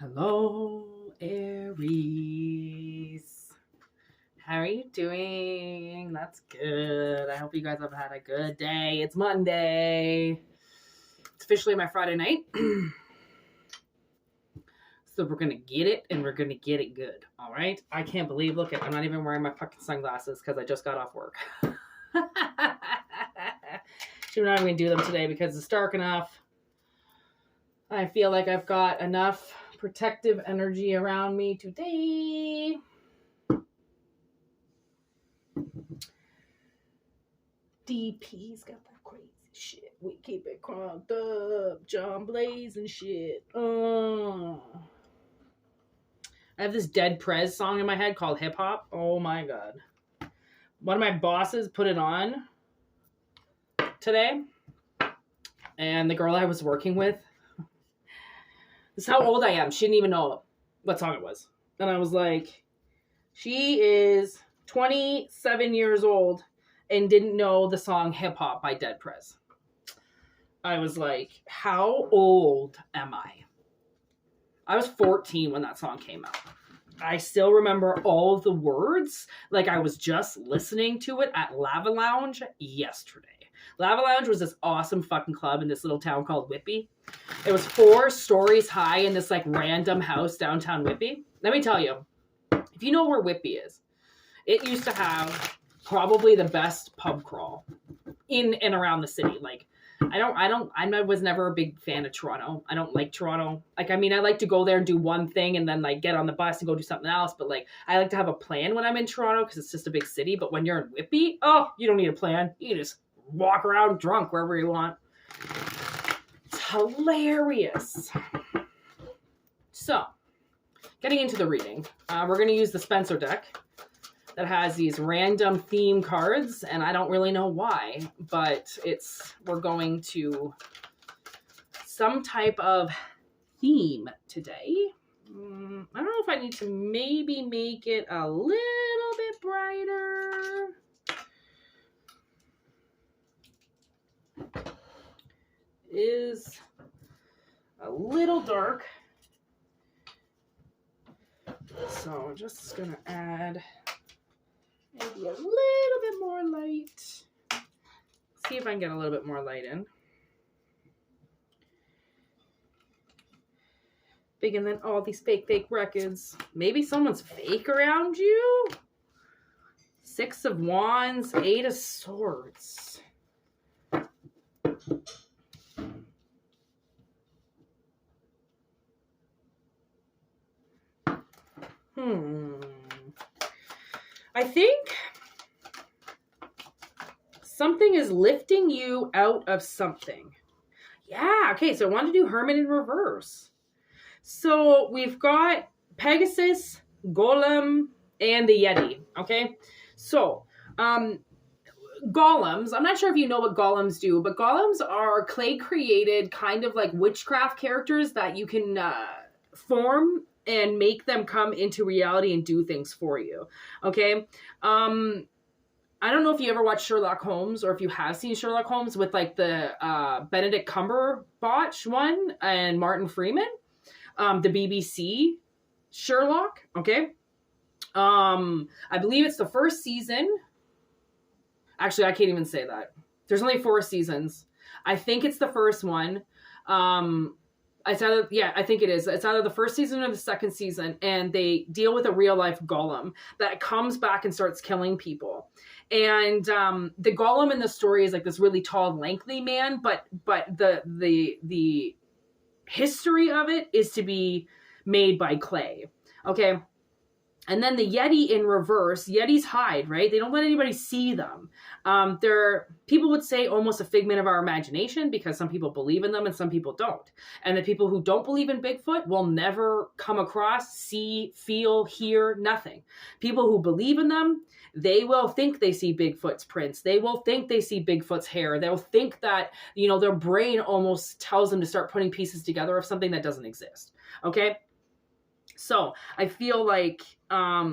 Hello, Aries. How are you doing? That's good. I hope you guys have had a good day. It's Monday. It's officially my Friday night. So we're going to get it and we're going to get it good. All right? I can't believe, look, I'm not even wearing my fucking sunglasses because I just got off work. I'm not even going to do them today because it's dark enough. I feel like I've got enough protective energy around me today. DP's got that crazy shit. We keep it crunked up. John Blaze and shit. I have this Dead Prez song in my head called Hip Hop. Oh my god. One of my bosses put it on today. And the girl I was working with, this is how old I am. She didn't even know what song it was. And I was like, she is 27 years old and didn't know the song Hip Hop by Dead Prez. I was like, how old am I? I was 14 when that song came out. I still remember all of the words like I was just listening to it at Lava Lounge yesterday. Lava Lounge was this awesome fucking club in this little town called Whitby. It was 4 stories high in this like random house downtown Whitby. Let me tell you, if you know where Whitby is, it used to have probably the best pub crawl in and around the city. Like, I was never a big fan of Toronto. I don't like Toronto. Like, I mean, I like to go there and do one thing and then like get on the bus and go do something else. But like, I like to have a plan when I'm in Toronto because it's just a big city. But when you're in Whitby, oh, you don't need a plan. You can just walk around drunk wherever you want. It's hilarious. So, getting into the reading, we're going to use the Spencer deck that has these random theme cards, and I don't really know why, but we're going to some type of theme today. I don't know if I need to maybe make it a little bit brighter. It is a little dark, so I'm just gonna add maybe a little bit more light. See if I can get a little bit more light in. Bigger than all these fake records. Maybe someone's fake around you? 6 of Wands, 8 of Swords. I think something is lifting you out of something. Yeah, okay, so I want to do Hermit in reverse. So we've got Pegasus, Golem, and the Yeti, okay? So, golems, I'm not sure if you know what golems do, but golems are clay-created kind of like witchcraft characters that you can form and make them come into reality and do things for you. Okay. I don't know if you ever watched Sherlock Holmes or if you have seen Sherlock Holmes with like the Benedict Cumberbatch one and Martin Freeman, the BBC Sherlock. Okay. I believe it's the first season. Actually, I can't even say that. There's only 4 seasons. I think it's the first one. I think it is. It's either the first season or the second season, and they deal with a real life golem that comes back and starts killing people. And the golem in the story is like this really tall, lengthy man, but the history of it is to be made by clay. Okay. And then the Yeti in reverse, Yetis hide, right? They don't let anybody see them. They're, people would say, almost a figment of our imagination because some people believe in them and some people don't. And the people who don't believe in Bigfoot will never come across, see, feel, hear, nothing. People who believe in them, they will think they see Bigfoot's prints. They will think they see Bigfoot's hair. They'll think that, their brain almost tells them to start putting pieces together of something that doesn't exist. Okay? So I feel like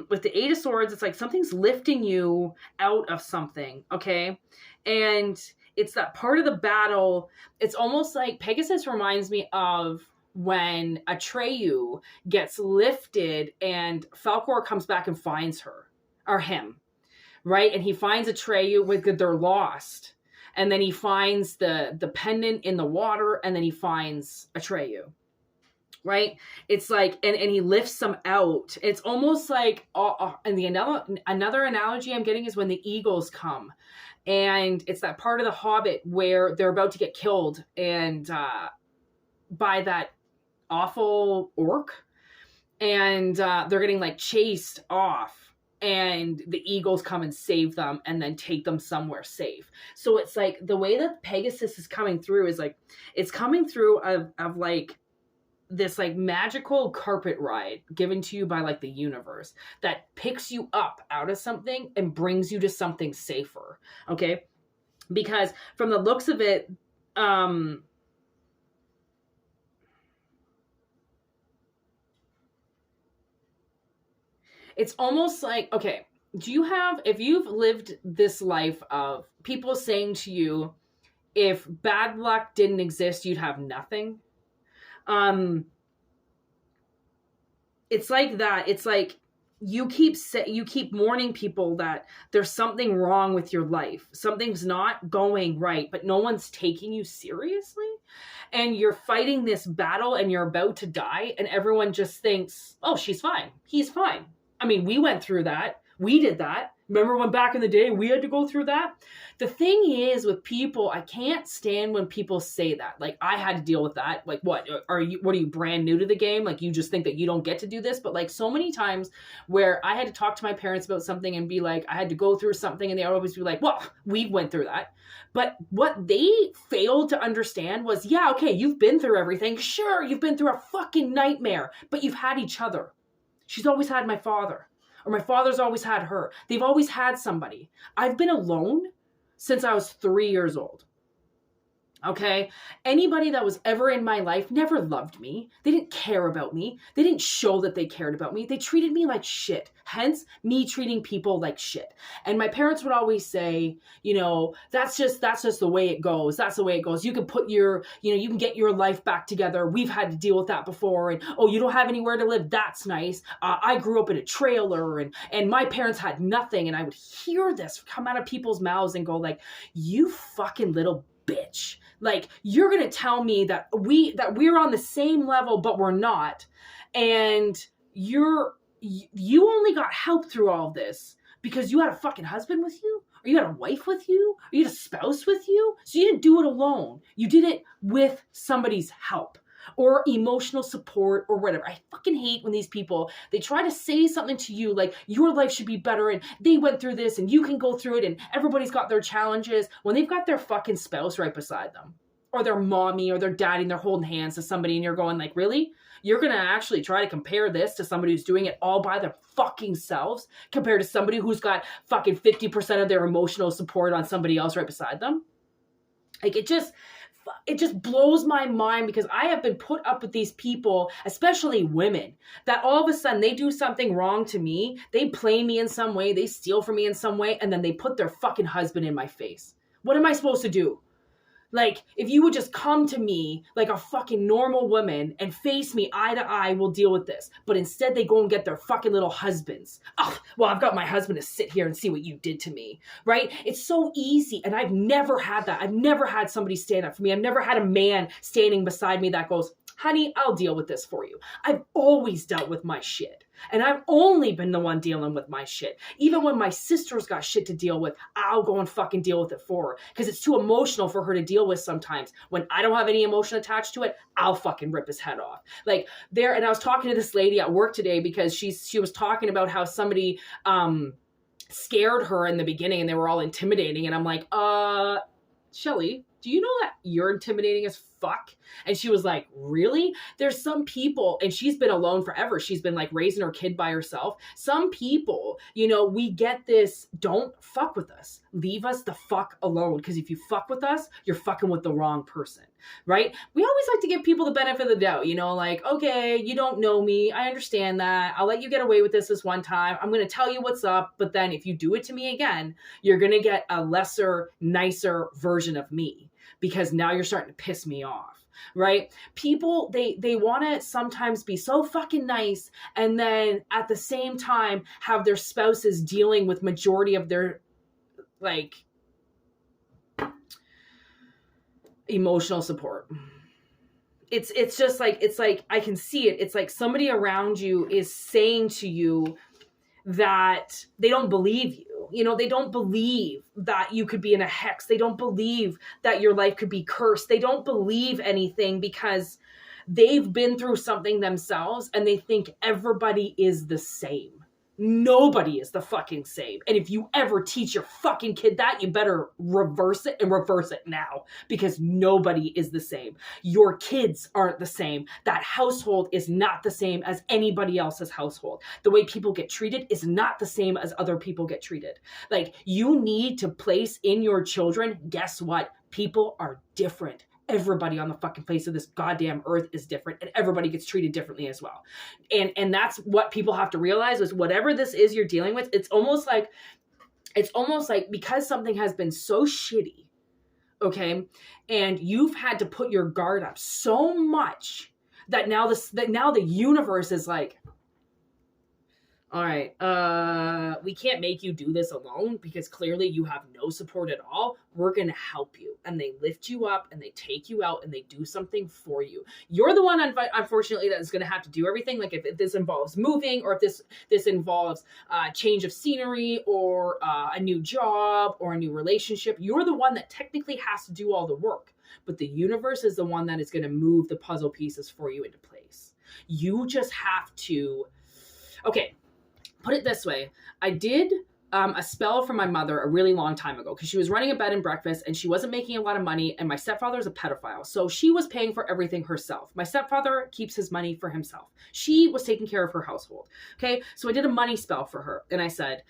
with the 8 of Swords, it's like something's lifting you out of something, okay? And it's that part of the battle. It's almost like Pegasus reminds me of when Atreyu gets lifted and Falkor comes back and finds her, or him, right? And he finds Atreyu with, they're lost. And then he finds the pendant in the water, and then he finds Atreyu, right? It's like, and he lifts them out. It's almost like, and another analogy I'm getting is when the eagles come. And it's that part of the Hobbit where they're about to get killed and by that awful orc, and they're getting like chased off, and the eagles come and save them and then take them somewhere safe. So it's like the way that Pegasus is coming through is like, it's coming through of like this like magical carpet ride given to you by like the universe that picks you up out of something and brings you to something safer. Okay. Because from the looks of it, it's almost like, okay, if you've lived this life of people saying to you, if bad luck didn't exist, you'd have nothing. It's like that. It's like you keep warning people that there's something wrong with your life. Something's not going right, but no one's taking you seriously. And you're fighting this battle and you're about to die, and everyone just thinks, oh, she's fine. He's fine. I mean, we went through that. We did that. Remember when back in the day we had to go through that? The thing is with people, I can't stand when people say that. Like, I had to deal with that. Like, what are you brand new to the game? Like, you just think that you don't get to do this? But like so many times where I had to talk to my parents about something and be like, I had to go through something, and they would always be like, well, we went through that. But what they failed to understand was, yeah, okay, you've been through everything. Sure, you've been through a fucking nightmare, but you've had each other. She's always had my father, or my father's always had her. They've always had somebody. I've been alone since I was 3 years old. Okay? Anybody that was ever in my life never loved me. They didn't care about me. They didn't show that they cared about me. They treated me like shit. Hence, me treating people like shit. And my parents would always say, you know, that's just the way it goes. That's the way it goes. You can you can get your life back together. We've had to deal with that before. And, oh, you don't have anywhere to live. That's nice. I grew up in a trailer, and my parents had nothing. And I would hear this come out of people's mouths and go like, you fucking little bitch. Like, you're going to tell me that we're on the same level, but we're not. And you only got help through all of this because you had a fucking husband with you, or you had a wife with you, or you had a spouse with you. So you didn't do it alone. You did it with somebody's help or emotional support or whatever. I fucking hate when these people, they try to say something to you like your life should be better and they went through this and you can go through it and everybody's got their challenges, when they've got their fucking spouse right beside them, or their mommy or their daddy, and they're holding hands to somebody, and you're going like, really? You're going to actually try to compare this to somebody who's doing it all by their fucking selves compared to somebody who's got fucking 50% of their emotional support on somebody else right beside them? Like, it just blows my mind, because I have been put up with these people, especially women, that all of a sudden they do something wrong to me. They play me in some way. They steal from me in some way. And then they put their fucking husband in my face. What am I supposed to do? Like, if you would just come to me like a fucking normal woman and face me eye to eye, we'll deal with this. But instead they go and get their fucking little husbands. Oh, well, I've got my husband to sit here and see what you did to me, right? It's so easy. And I've never had that. I've never had somebody stand up for me. I've never had a man standing beside me that goes, honey, I'll deal with this for you. I've always dealt with my shit. And I've only been the one dealing with my shit. Even when my sister's got shit to deal with, I'll go and fucking deal with it for her. Because it's too emotional for her to deal with sometimes. When I don't have any emotion attached to it, I'll fucking rip his head off. Like, and I was talking to this lady at work today because she was talking about how somebody scared her in the beginning and they were all intimidating. And I'm like, Shelly, do you know that you're intimidating as fuck? And she was like, really? There's some people, and she's been alone forever. She's been like raising her kid by herself. Some people, we get this, don't fuck with us. Leave us the fuck alone. Because if you fuck with us, you're fucking with the wrong person, right? We always like to give people the benefit of the doubt, like, okay, you don't know me. I understand that. I'll let you get away with this one time. I'm going to tell you what's up. But then if you do it to me again, you're going to get a lesser, nicer version of me. Because now you're starting to piss me off. right? People, they want to sometimes be so fucking nice and then at the same time have their spouses dealing with majority of their like emotional support. It's just like, it's like I can see it. It's like somebody around you is saying to you that they don't believe you. You know, they don't believe that you could be in a hex. They don't believe that your life could be cursed. They don't believe anything because they've been through something themselves and they think everybody is the same. Nobody is the fucking same. And if you ever teach your fucking kid that, you better reverse it and reverse it now, because nobody is the same. Your kids aren't the same. That household is not the same as anybody else's household. The way people get treated is not the same as other people get treated. Like, you need to place in your children, guess what? People are different. Everybody on the fucking face of this goddamn earth is different, and everybody gets treated differently as well. And that's what people have to realize, is whatever this is you're dealing with, it's almost like because something has been so shitty, okay, and you've had to put your guard up so much that now the universe is like, all right, we can't make you do this alone because clearly you have no support at all. We're going to help you. And they lift you up and they take you out and they do something for you. You're the one, unfortunately, that's going to have to do everything. Like if this involves moving, or if this involves change of scenery, or a new job or a new relationship, you're the one that technically has to do all the work. But the universe is the one that is going to move the puzzle pieces for you into place. You just have to, okay. Put it this way. I did a spell for my mother a really long time ago because she was running a bed and breakfast and she wasn't making a lot of money, and my stepfather's a pedophile. So she was paying for everything herself. My stepfather keeps his money for himself. She was taking care of her household. Okay. So I did a money spell for her, and I said,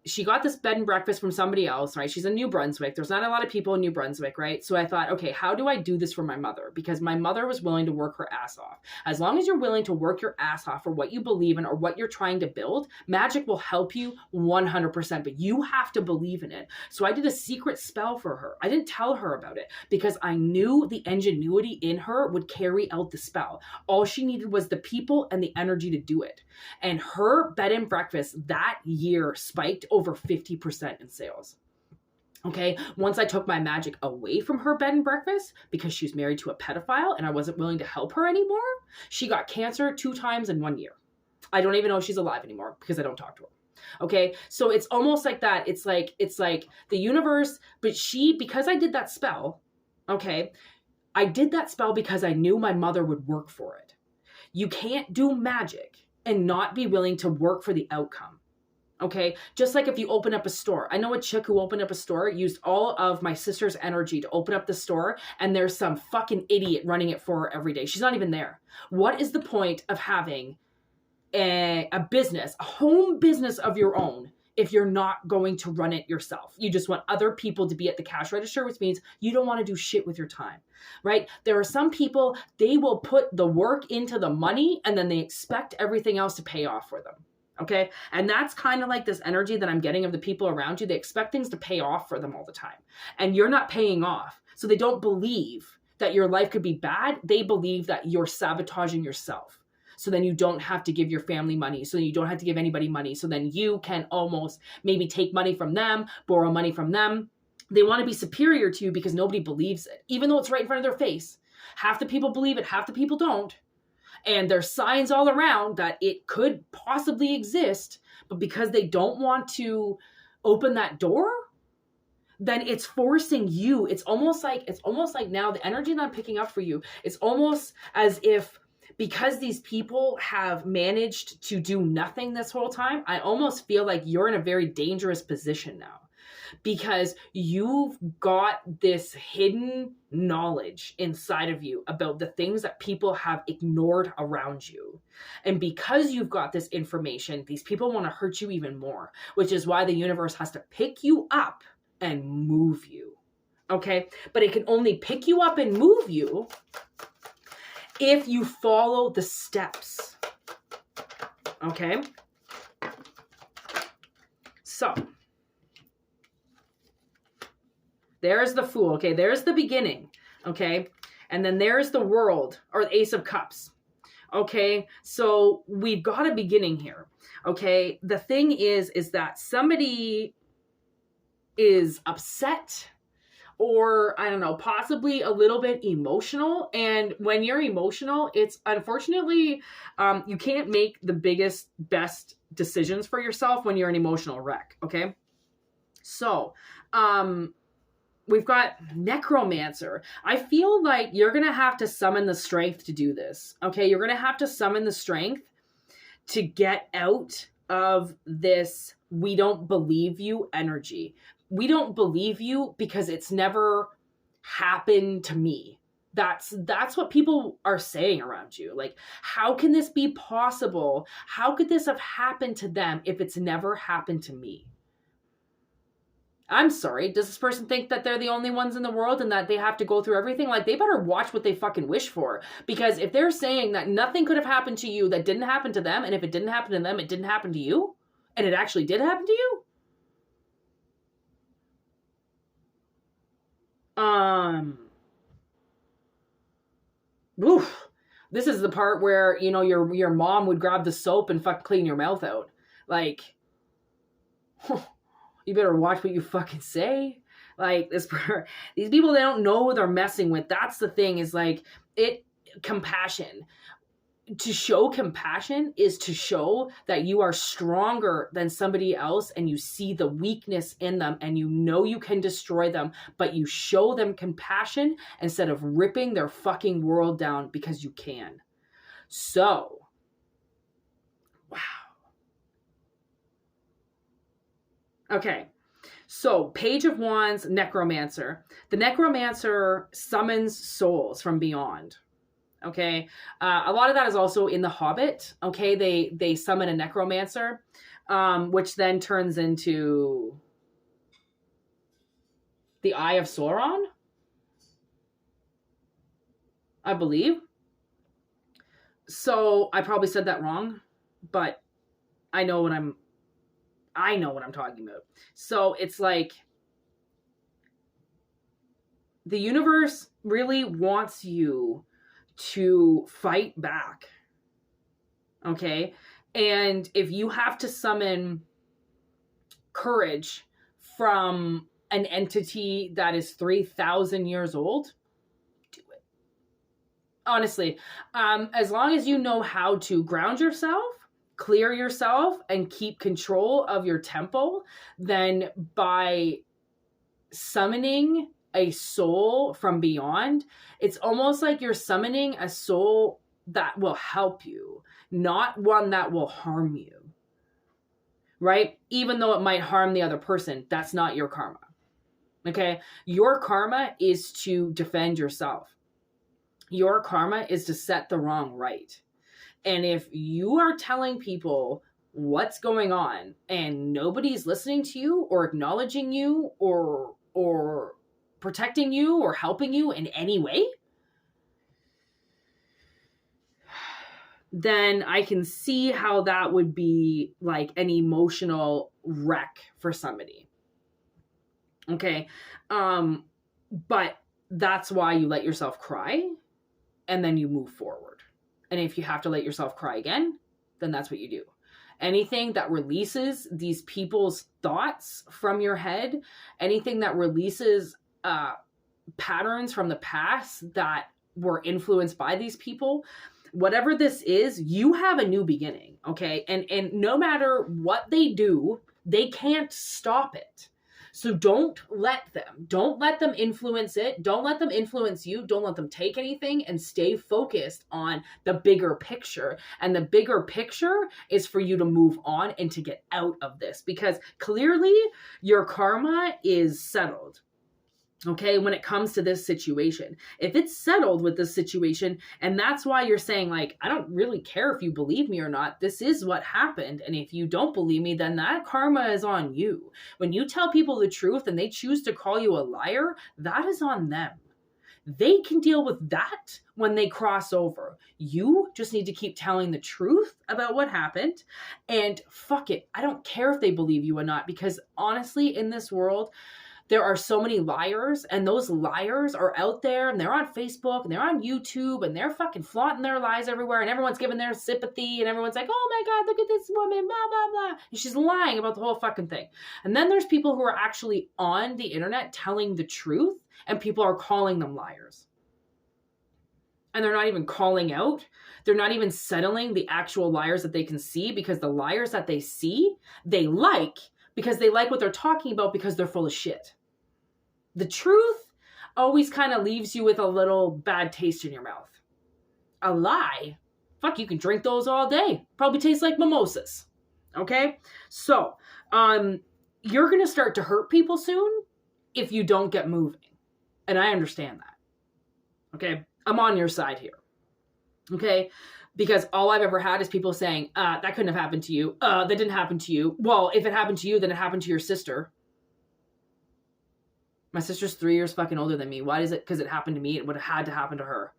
she got this bed and breakfast from somebody else, right? She's in New Brunswick. There's not a lot of people in New Brunswick, right? So I thought, okay, how do I do this for my mother? Because my mother was willing to work her ass off. As long as you're willing to work your ass off for what you believe in or what you're trying to build, magic will help you 100%, but you have to believe in it. So I did a secret spell for her. I didn't tell her about it because I knew the ingenuity in her would carry out the spell. All she needed was the people and the energy to do it. And her bed and breakfast that year spiked over 50% in sales. Okay. Once I took my magic away from her bed and breakfast because she was married to a pedophile and I wasn't willing to help her anymore, she got cancer 2 times in 1 year. I don't even know if she's alive anymore because I don't talk to her. Okay. So it's almost like that. It's like the universe, but because I did that spell, okay, I did that spell because I knew my mother would work for it. You can't do magic and not be willing to work for the outcome. Okay. Just like if you open up a store. I know a chick who opened up a store, used all of my sister's energy to open up the store, and there's some fucking idiot running it for her every day. She's not even there. What is the point of having a business, a home business of your own, if you're not going to run it yourself? You just want other people to be at the cash register, which means you don't want to do shit with your time, right? There are some people, they will put the work into the money and then they expect everything else to pay off for them. Okay. And that's kind of like this energy that I'm getting of the people around you. They expect things to pay off for them all the time. And you're not paying off. So they don't believe that your life could be bad. They believe that you're sabotaging yourself. So then you don't have to give your family money. So you don't have to give anybody money. So then you can almost maybe take money from them, borrow money from them. They want to be superior to you because nobody believes it, even though it's right in front of their face. Half the people believe it, half the people don't. And there's signs all around that it could possibly exist, but because they don't want to open that door, then it's forcing you. It's almost like now the energy that I'm picking up for you, it's almost as if because these people have managed to do nothing this whole time, I almost feel like you're in a very dangerous position now. Because you've got this hidden knowledge inside of you about the things that people have ignored around you. And because you've got this information, these people want to hurt you even more, which is why the universe has to pick you up and move you. Okay? But it can only pick you up and move you if you follow the steps. Okay? So there's the Fool. Okay. There's the beginning. Okay. And then there's the World, or the Ace of Cups. Okay, so we've got a beginning here. Okay, the thing is that somebody is upset, or I don't know, possibly a little bit emotional. And when you're emotional, it's unfortunately, you can't make the best decisions for yourself when you're an emotional wreck. Okay. So, we've got Necromancer. I feel like you're going to have to summon the strength to do this. Okay. You're going to have to summon the strength to get out of this "we don't believe you" energy. We don't believe you because it's never happened to me. That's what people are saying around you. Like, how can this be possible? How could this have happened to them if it's never happened to me? I'm sorry. Does this person think that they're the only ones in the world and that they have to go through everything? Like, they better watch what they fucking wish for. Because if they're saying that nothing could have happened to you that didn't happen to them, and if it didn't happen to them, it didn't happen to you, and it actually did happen to you, oof. This is the part where, you know, your mom would grab the soap and fucking clean your mouth out. Like, you better watch what you fucking say. Like, these people, they don't know what they're messing with. That's the thing, is like, compassion. To show compassion is to show that you are stronger than somebody else, and you see the weakness in them, and you know you can destroy them, but you show them compassion instead of ripping their fucking world down because you can. So, wow. Okay. So, Page of Wands, Necromancer. The Necromancer summons souls from beyond. Okay. A lot of that is also in The Hobbit. Okay. They summon a necromancer, which then turns into the Eye of Sauron, I believe. So I probably said that wrong, but I know what I'm talking about. So it's like, the universe really wants you to fight back. Okay? And if you have to summon courage from an entity that is 3,000 years old, do it. Honestly, as long as you know how to ground yourself, clear yourself, and keep control of your tempo, then by summoning a soul from beyond, it's almost like you're summoning a soul that will help you, not one that will harm you. Right? Even though it might harm the other person, that's not your karma. Okay? Your karma is to defend yourself. Your karma is to set the wrong right. And if you are telling people what's going on and nobody's listening to you or acknowledging you or protecting you or helping you in any way, then I can see how that would be like an emotional wreck for somebody. Okay. But that's why you let yourself cry and then you move forward. And if you have to let yourself cry again, then that's what you do. Anything that releases these people's thoughts from your head, anything that releases patterns from the past that were influenced by these people, whatever this is, you have a new beginning, okay? And no matter what they do, they can't stop it. So don't let them influence it. Don't let them influence you. Don't let them take anything, and stay focused on the bigger picture. And the bigger picture is for you to move on and to get out of this, because clearly your karma is settled. Okay, when it comes to this situation, if it's settled with this situation, and that's why you're saying, like, I don't really care if you believe me or not, this is what happened. And if you don't believe me, then that karma is on you. When you tell people the truth and they choose to call you a liar, that is on them. They can deal with that when they cross over. You just need to keep telling the truth about what happened, and fuck it. I don't care if they believe you or not, because honestly, in this world, there are so many liars, and those liars are out there, and they're on Facebook, and they're on YouTube, and they're fucking flaunting their lies everywhere, and everyone's giving their sympathy, and everyone's like, oh my God, look at this woman, blah, blah, blah. And she's lying about the whole fucking thing. And then there's people who are actually on the internet telling the truth, and people are calling them liars. And they're not even calling out. They're not even settling the actual liars that they can see, because the liars that they see, they like, because they like what they're talking about, because they're full of shit. The truth always kind of leaves you with a little bad taste in your mouth. A lie, fuck, you can drink those all day. Probably tastes like mimosas. Okay? So, you're going to start to hurt people soon if you don't get moving. And I understand that. Okay? I'm on your side here. Okay? Because all I've ever had is people saying, that couldn't have happened to you. That didn't happen to you. Well, if it happened to you, then it happened to your sister. My sister's 3 years fucking older than me. Why is it? Because it happened to me. It would have had to happen to her.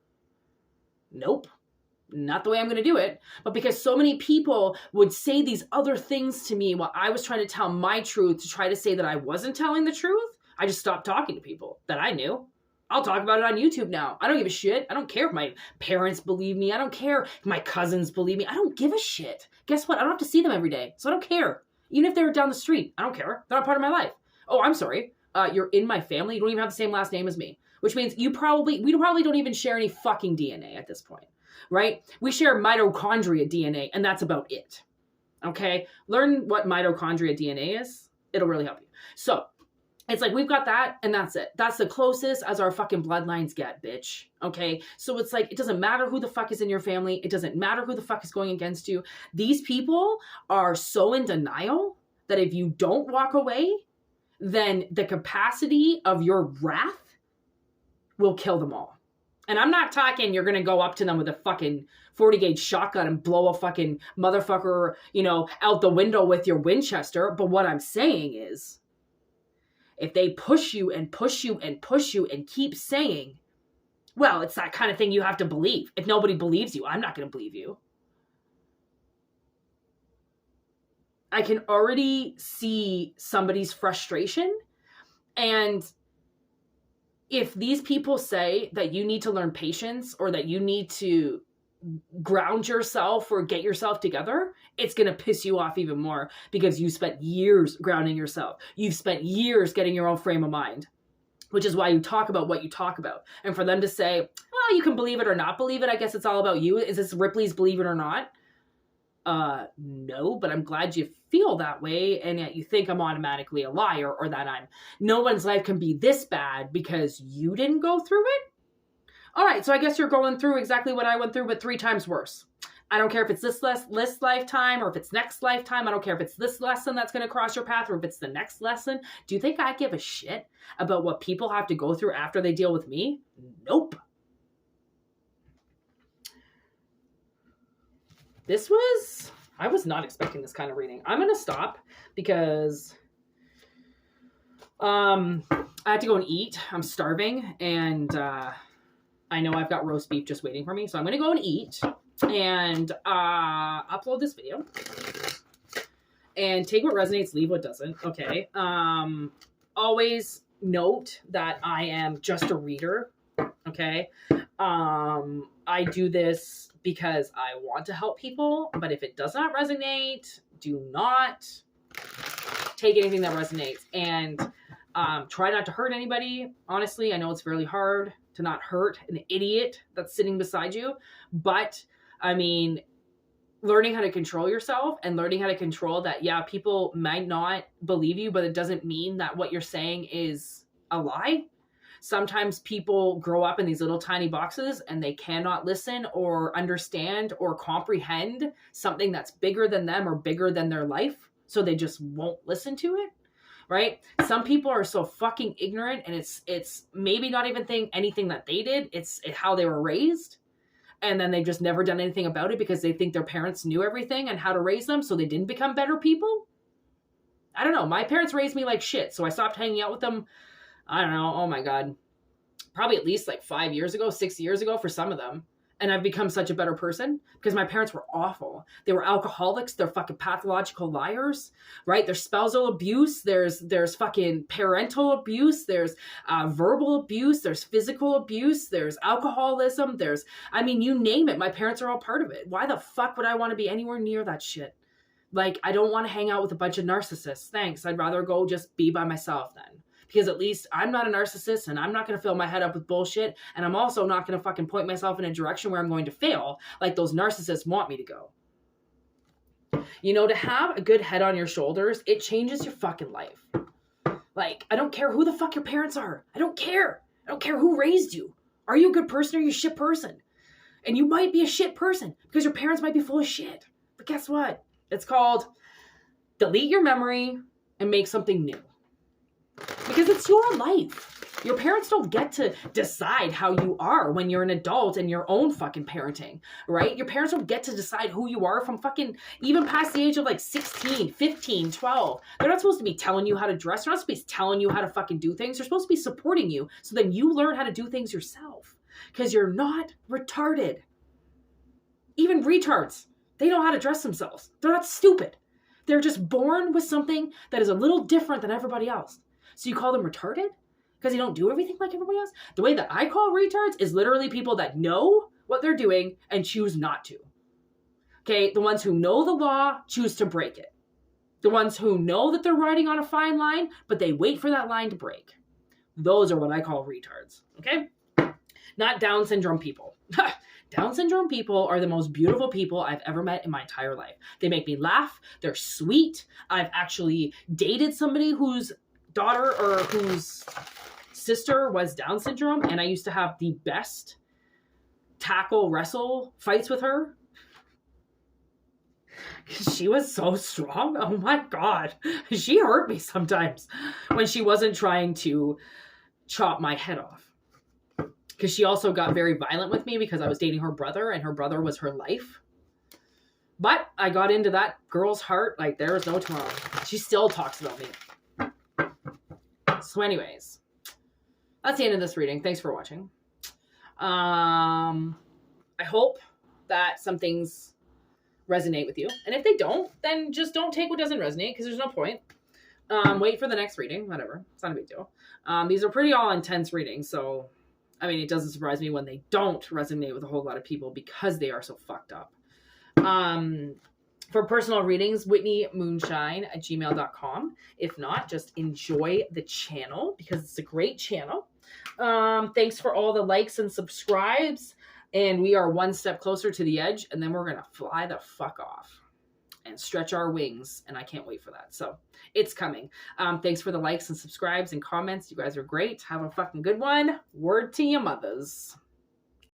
Nope. Not the way I'm going to do it. But because so many people would say these other things to me while I was trying to tell my truth, to try to say that I wasn't telling the truth, I just stopped talking to people that I knew. I'll talk about it on YouTube now. I don't give a shit. I don't care if my parents believe me. I don't care if my cousins believe me. I don't give a shit. Guess what? I don't have to see them every day. So I don't care. Even if they were down the street, I don't care. They're not part of my life. Oh, I'm sorry. You're in my family. You don't even have the same last name as me, which means we probably don't even share any fucking DNA at this point, right? We share mitochondria DNA, and that's about it. Okay? Learn what mitochondria DNA is. It'll really help you. So it's like, we've got that, and that's it. That's the closest as our fucking bloodlines get, bitch. Okay? So it's like, it doesn't matter who the fuck is in your family. It doesn't matter who the fuck is going against you. These people are so in denial that if you don't walk away, then the capacity of your wrath will kill them all. And I'm not talking you're going to go up to them with a fucking 40 gauge shotgun and blow a fucking motherfucker, out the window with your Winchester. But what I'm saying is, if they push you and push you and push you and keep saying, well, it's that kind of thing you have to believe. If nobody believes you, I'm not going to believe you. I can already see somebody's frustration. And if these people say that you need to learn patience, or that you need to ground yourself or get yourself together, it's going to piss you off even more, because you spent years grounding yourself. You've spent years getting your own frame of mind, which is why you talk about what you talk about. And for them to say, oh, you can believe it or not believe it, I guess it's all about you. Is this Ripley's believe it or not? No, but I'm glad you feel that way, and yet you think I'm automatically a liar, or that no one's life can be this bad because you didn't go through it. All right, so I guess you're going through exactly what I went through, but 3 times worse. I don't care if it's this lifetime, or if it's next lifetime. I don't care if it's this lesson that's going to cross your path, or if it's the next lesson. Do you think I give a shit about what people have to go through after they deal with me? Nope. I was not expecting this kind of reading. I'm going to stop because I have to go and eat. I'm starving, and I know I've got roast beef just waiting for me. So I'm going to go and eat and upload this video and take what resonates, leave what doesn't. Okay. Always note that I am just a reader. Okay. I do this because I want to help people, but if it does not resonate, do not take anything that resonates, and try not to hurt anybody. Honestly, I know it's really hard to not hurt an idiot that's sitting beside you, but I mean, learning how to control yourself and learning how to control that, yeah, people might not believe you, but it doesn't mean that what you're saying is a lie. Sometimes people grow up in these little tiny boxes and they cannot listen or understand or comprehend something that's bigger than them or bigger than their life. So they just won't listen to it, right? Some people are so fucking ignorant, and it's maybe not even anything that they did. It's how they were raised. And then they've just never done anything about it because they think their parents knew everything and how to raise them, so they didn't become better people. I don't know. My parents raised me like shit, so I stopped hanging out with them. I don't know. Oh my God. Probably at least like 5 years ago, 6 years ago for some of them. And I've become such a better person because my parents were awful. They were alcoholics. They're fucking pathological liars, right? There's spousal abuse. There's fucking parental abuse. There's verbal abuse. There's physical abuse. There's alcoholism. You name it. My parents are all part of it. Why the fuck would I want to be anywhere near that shit? Like, I don't want to hang out with a bunch of narcissists. Thanks. I'd rather go just be by myself then. Because at least I'm not a narcissist and I'm not going to fill my head up with bullshit. And I'm also not going to fucking point myself in a direction where I'm going to fail like those narcissists want me to go. You know, to have a good head on your shoulders, it changes your fucking life. Like, I don't care who the fuck your parents are. I don't care. I don't care who raised you. Are you a good person or are you a shit person? And you might be a shit person because your parents might be full of shit. But guess what? It's called delete your memory and make something new. Because it's your life. Your parents don't get to decide how you are when you're an adult and your own fucking parenting, right? Your parents don't get to decide who you are from fucking even past the age of like 16, 15, 12. They're not supposed to be telling you how to dress. They're not supposed to be telling you how to fucking do things. They're supposed to be supporting you so then you learn how to do things yourself. Because you're not retarded. Even retards, they know how to dress themselves. They're not stupid. They're just born with something that is a little different than everybody else. So you call them retarded? Because you don't do everything like everybody else? The way that I call retards is literally people that know what they're doing and choose not to. Okay, the ones who know the law choose to break it. The ones who know that they're riding on a fine line, but they wait for that line to break. Those are what I call retards, okay? Not Down syndrome people. Down syndrome people are the most beautiful people I've ever met in my entire life. They make me laugh. They're sweet. I've actually dated somebody whose daughter or whose sister was Down syndrome, and I used to have the best tackle wrestle fights with her. She was so strong. Oh my God. She hurt me sometimes when she wasn't trying to chop my head off. Because she also got very violent with me because I was dating her brother and her brother was her life. But I got into that girl's heart like there is no tomorrow. She still talks about me. So anyways, that's the end of this reading. Thanks for watching. I hope that some things resonate with you. And if they don't, then just don't take what doesn't resonate because there's no point. Wait for the next reading. Whatever. It's not a big deal. These are pretty all intense readings. So, I mean, it doesn't surprise me when they don't resonate with a whole lot of people because they are so fucked up. For personal readings, whitneymoonshine@gmail.com. If not, just enjoy the channel because it's a great channel. Thanks for all the likes and subscribes. And we are one step closer to the edge. And then we're going to fly the fuck off and stretch our wings. And I can't wait for that. So it's coming. Thanks for the likes and subscribes and comments. You guys are great. Have a fucking good one. Word to your mothers.